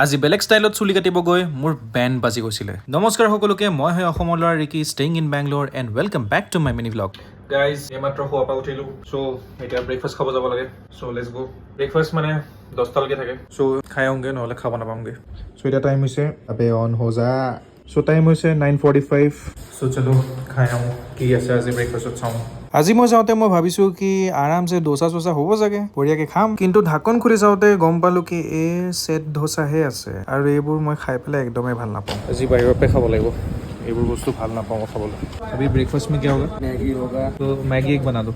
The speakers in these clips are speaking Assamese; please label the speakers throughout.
Speaker 1: আজি বেলেগ ষ্টাইলত চুলি কাটিব গৈ মোৰ বেণ্ড বাজি গৈছিলে। নমস্কাৰ সকলোকে, মই হয় অসমৰ ল'ৰা Ricky, staying in Bangalore and welcome back to my mini vlog. Guys, এইমাত্ৰ শুৱাৰ পৰা উঠিলো। চ' এতিয়া ব্ৰেকফাষ্ট খাব যাব লাগে। চ' লেটছ গো। ব্ৰেকফাষ্ট মানে 10টালৈকে থাকে। চ' খাই আহোঁগৈ, নহ'লে খাব নাপামগৈ। চ' এতিয়া টাইম হৈছে আবে অন হৈ যা। চ' টাইম হৈছে 9:45। চ' চলো খাই আহোঁ, কি আছে আজি ব্ৰেকফাষ্টত চাওঁ। আজি মই যাওঁতে মই ভাবিছোঁ কি আৰামছে ডোচা চোচা হ'ব চাগে, বঢ়িয়াকৈ খাম। কিন্তু ঢাকন খুলি চাওঁতে গম পালোঁ কি এই চেট ডোচাহে আছে, আৰু এইবোৰ মই খাই পেলাই একদমেই ভাল নাপাওঁ। আজি বাহিৰৰ পৰাই খাব লাগিব, এইবোৰ বস্তু ভাল নাপাওঁ খাবলৈ। अभी ब्रेकफास्ट में क्या होगा?
Speaker 2: मैगी होगा।
Speaker 1: तो मैगी एक बना दो,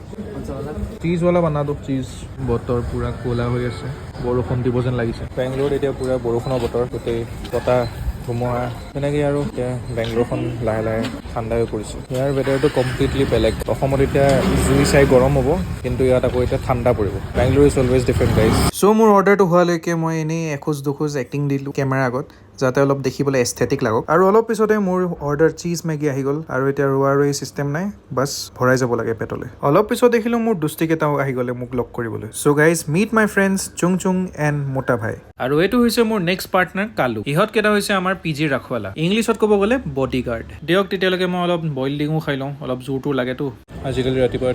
Speaker 1: चीज़ वाला बना दो। चीज़ বতৰ পুৰা ক'লা হৈ আছে, বৰষুণ দিব যেন লাগিছে। বেংগলোৰত এতিয়া পুৰা বৰষুণৰ বতৰ, গোটেই বতাহ ধুমুহা তেনেকৈ, আৰু এতিয়া বেংগলোৰখন লাহে লাহে ঠাণ্ডা হৈ পৰিছে। ইয়াৰ ৱেডাৰটো কমপ্লিটলি বেলেগ। অসমত এতিয়া জুই চাই গৰম হ'ব, কিন্তু ইয়াত আকৌ এতিয়া ঠাণ্ডা পৰিব। Bangalore is always different guys. So' মোৰ অৰ্ডাৰটো হোৱালৈকে মই এনেই এখোজ দুখোজ এক্টিং দিলোঁ কেমেৰাৰ আগত, যাতে অলপ দেখিবলৈ এস্থেটিক লাগক। আৰু অলপ পিছতে মোৰ অৰ্ডাৰ চিজ মেগী আহি গ'ল, আৰু এতিয়া ৰোৱা ৰৈ চিষ্টেম নাই, বাছ ভৰাই যাব লাগে পেটলৈ। অলপ পিছত দেখিলোঁ মোৰ দুষ্টিকেইটাও আহি গ'লে মোক লগ কৰিবলৈ। So' guys, meet my friends চুং চুং এণ্ড মোটা ভাই। আৰু এইটো হৈছে মোৰ নেক্সট পাৰ্টনাৰ কালু। ইহঁতকেইটা হৈছে আমাৰ পিজিৰ ৰাখৱালা, ইংলিছত ক'ব গ'লে বডি গাৰ্ড। দিয়ক তেতিয়ালৈকে মই অলপ বইল ডিঙো খাই লওঁ, অলপ জোৰটো লাগেতো। আজিকালি ৰাতিপুৱা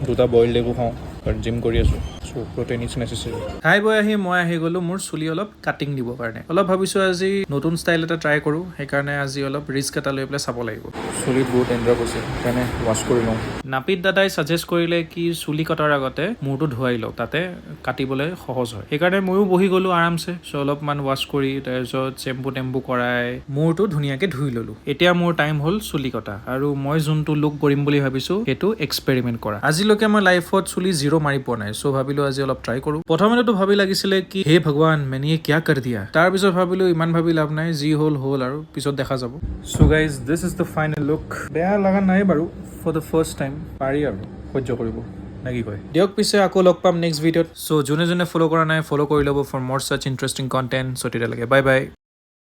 Speaker 1: 2টা বইল ডিঙো খাওঁ, কাৰণ জিম কৰি আছোঁ। চ' প্ৰটিন ইজ নেচেছেৰী। খাই বৈ আহি মই আহি গ'লোঁ মোৰ চুলি অলপ কাটিং দিবৰ কাৰণে। অলপ ভাবিছোঁ আজি নতুন ষ্টাইল এটা ট্ৰাই কৰোঁ, সেইকাৰণে আজি অলপ ৰিস্ক এটা লৈ পেলাই চাব লাগিব। চুলিত বহুত ডেঞ্জাৰ হৈছে, সেইকাৰণে ৱাছ কৰি লওঁ। নাপিত দাদাই ছাজেষ্ট কৰিলে কি চুলি কটাৰ আগতে মূৰটো ধুৱাই লওঁ, তাতে কাটিবলৈ সহজ হয়। সেইকাৰণে ময়ো বহি গ'লোঁ আৰামছে। চ' অলপমান ৱাছ কৰি তাৰপিছত চেম্পু টেম্পু কৰাই মূৰটো ধুনীয়াকৈ ধুই ল'লোঁ। এতিয়া মোৰ টাইম হ'ল চুলি কটা, আৰু মই যোনটো লুক কৰিম বুলি ভাবিছোঁ সেইটো এক্সপেৰিমেণ্ট কৰা। আজিলৈকে মই লাইফত চুলি জিৰ' মাৰি পোৱা নাই, চ' ভাবিলোঁ আজি অলপ ট্ৰাই কৰোঁ। প্ৰথমেতো ভাবি লাগিছিলে কি হে ভগৱান মেনে ये क्या कर दिया। তাৰপিছত ভাবিলোঁ ইমান ভাবি লাভ নাই, যি হ'ল হ'ল আৰু পিছত দেখা যাব। So' guys, this is the final look. বেয়া লগা নাই বাৰু, ফৰ দ্য ফাৰ্ষ্ট টাইম পাৰি আৰু সহ্য কৰিব, নে কি কয়? দিয়ক পিছে আকৌ লগ পাম নেক্সট ভিডিঅ'ত। চ' যোনে যোনে ফ'ল' কৰা নাই ফ'ল' কৰি ল'ব ফৰ মোৰ ছাচ ইণ্টাৰেষ্টিং কণ্টেণ্ট। চ' তেতিয়ালৈকে বাই বাই।